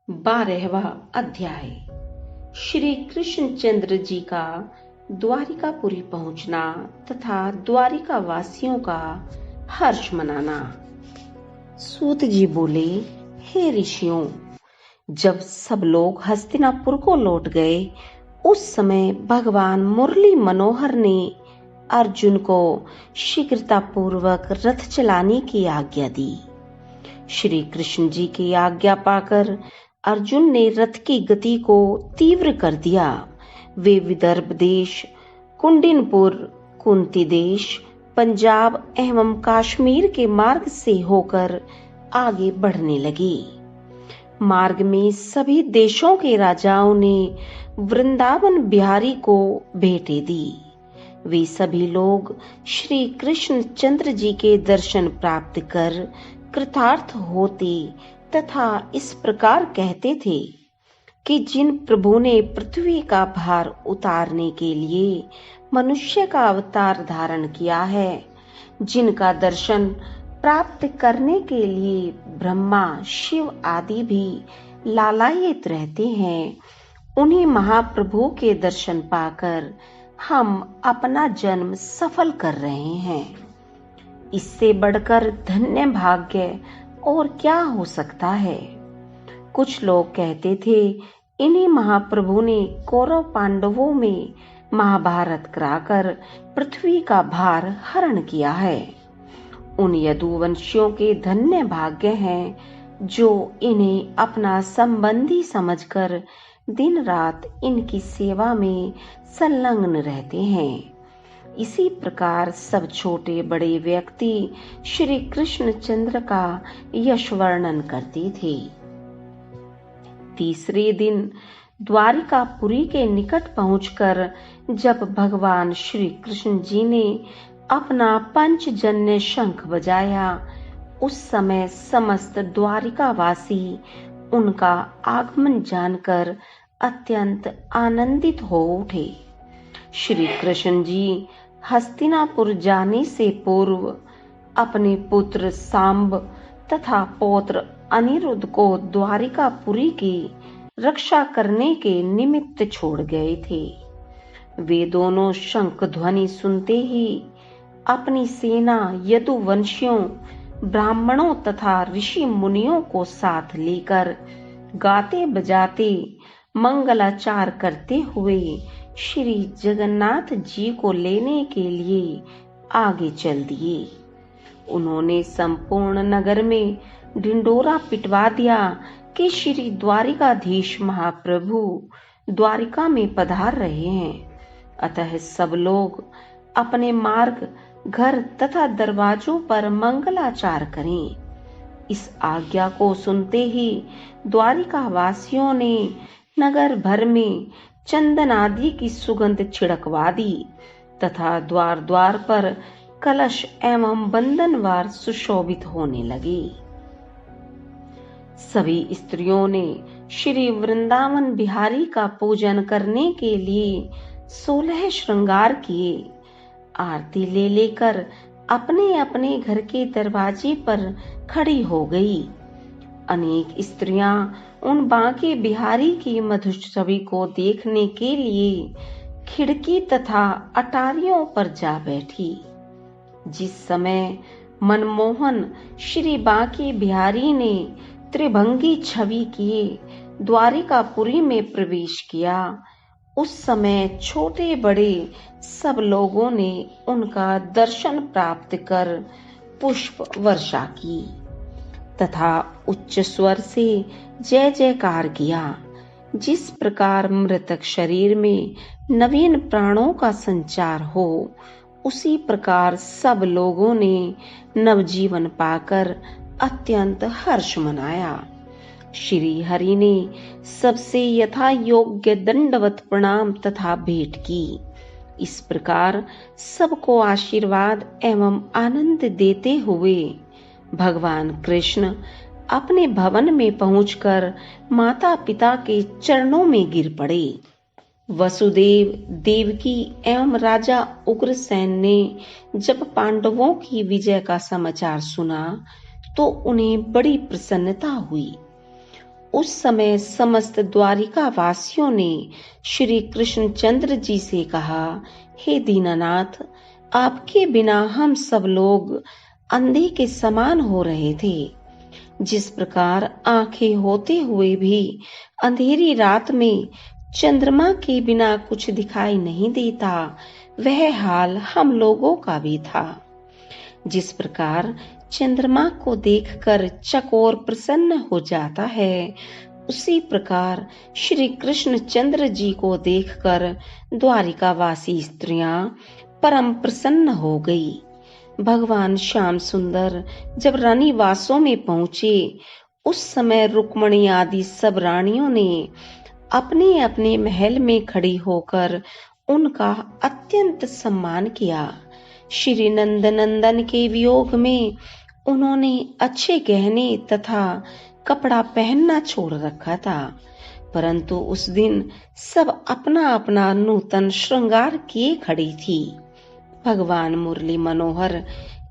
12वां अध्याय। श्री कृष्णचंद्र जी का द्वारिकापुरी पहुंचना तथा द्वारिका वासियों का हर्ष मनाना। सूत जी बोले, हे ऋषियों, जब सब लोग हस्तिनापुर को लौट गए उस समय भगवान मुरली मनोहर ने अर्जुन को शीघ्रता पूर्वक रथ चलाने की आज्ञा दी। श्री कृष्ण जी की आज्ञा पाकर अर्जुन ने रथ की गति को तीव्र कर दिया। वे विदर्भ देश, कुंडिनपुर, कुंती देश, पंजाब एवं कश्मीर के मार्ग से होकर आगे बढ़ने लगे। मार्ग में सभी देशों के राजाओं ने वृंदावन बिहारी को भेंटें दी। वे सभी लोग श्री कृष्ण चंद्र जी के दर्शन प्राप्त कर कृतार्थ होते तथा इस प्रकार कहते थे कि जिन प्रभु ने पृथ्वी का भार उतारने के लिए मनुष्य का अवतार धारण किया है, जिनका दर्शन प्राप्त करने के लिए ब्रह्मा, शिव आदि भी लालायित रहते हैं, उन्हीं महाप्रभु के दर्शन पाकर हम अपना जन्म सफल कर रहे हैं। इससे बढ़कर धन्य भाग्य और क्या हो सकता है। कुछ लोग कहते थे, इन्हीं महाप्रभु ने कौरव पांडवों में महाभारत कराकर पृथ्वी का भार हरण किया है। उन यदुवंशियों के धन्य भाग्य हैं जो इन्हें अपना संबंधी समझकर दिन रात इनकी सेवा में संलग्न रहते हैं। इसी प्रकार सब छोटे बड़े व्यक्ति श्री कृष्ण चंद्र का यश वर्णन करते थे। तीसरे दिन द्वारिकापुरी के निकट पहुंचकर जब भगवान श्री कृष्ण जी ने अपना पंचजन्य शंख बजाया, उस समय समस्त द्वारिकावासी उनका आगमन जानकर अत्यंत आनंदित हो उठे। श्री कृष्ण जी हस्तिनापुर जाने से पूर्व अपने पुत्र सांब तथा पौत्र अनिरुद्ध को द्वारिकापुरी की रक्षा करने के निमित्त छोड़ गए थे। वे दोनों शंख ध्वनि सुनते ही अपनी सेना यदुवंशियों, ब्राह्मणों तथा ऋषि मुनियों को साथ लेकर गाते बजाते मंगलाचार करते हुए श्री जगन्नाथ जी को लेने के लिए आगे चल दिए। उन्होंने संपूर्ण नगर में ढिंडोरा पिटवा दिया कि श्री द्वारिकाधीश महाप्रभु द्वारिका में पधार रहे हैं। अतः सब लोग अपने मार्ग, घर तथा दरवाजों पर मंगलाचार करें। इस आज्ञा को सुनते ही द्वारिका वासियों ने नगर भर में चंदन आदि की सुगंध छिड़कवा दी तथा द्वार द्वार पर कलश एवं बंधनवार सुशोभित होने लगे। सभी स्त्रियों ने श्री वृंदावन बिहारी का पूजन करने के लिए 16 श्रृंगार किए। आरती ले लेकर अपने अपने घर के दरवाजे पर खड़ी हो गई। अनेक स्त्रियां उन बांके बिहारी की मधुर छवि को देखने के लिए खिड़की तथा अटारियों पर जा बैठी। जिस समय मनमोहन श्री बांके बिहारी ने त्रिभंगी छवि किए द्वारिकापुरी में प्रवेश किया, उस समय छोटे बड़े सब लोगों ने उनका दर्शन प्राप्त कर पुष्प वर्षा की तथा उच्च स्वर से जय जयकार किया। जिस प्रकार मृतक शरीर में नवीन प्राणों का संचार हो, उसी प्रकार सब लोगों ने नवजीवन पाकर अत्यंत हर्ष मनाया। श्री हरि ने सबसे यथा योग्य दंडवत प्रणाम तथा भेंट की। इस प्रकार सबको आशीर्वाद एवं आनंद देते हुए भगवान कृष्ण अपने भवन में पहुंचकर माता पिता के चरणों में गिर पड़े। वसुदेव, देवकी एवं राजा उग्रसेन ने जब पांडवों की विजय का समाचार सुना तो उन्हें बड़ी प्रसन्नता हुई। उस समय समस्त द्वारिका वासियों ने श्री कृष्णचंद्र जी से कहा, हे दीनानाथ, आपके बिना हम सब लोग अंधे के समान हो रहे थे। जिस प्रकार आंखें होते हुए भी अंधेरी रात में चंद्रमा के बिना कुछ दिखाई नहीं देता, वह हाल हम लोगों का भी था। जिस प्रकार चंद्रमा को देखकर चकोर प्रसन्न हो जाता है, उसी प्रकार श्री कृष्णचंद्र जी को देखकर द्वारिकावासी स्त्रियां परम प्रसन्न हो गई। भगवान श्याम सुंदर जब रानीवासों में पहुंचे, उस समय रुक्मणी आदि सब रानियों ने अपने अपने महल में खड़ी होकर उनका अत्यंत सम्मान किया। श्री नंदनंदन के वियोग में उन्होंने अच्छे गहने तथा कपड़ा पहनना छोड़ रखा था, परंतु उस दिन सब अपना अपना नूतन श्रृंगार किए खड़ी थी। भगवान मुरली मनोहर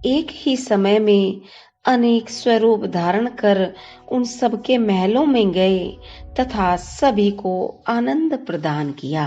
एक ही समय में अनेक स्वरूप धारण कर उन सबके महलों में गए तथा सभी को आनंद प्रदान किया।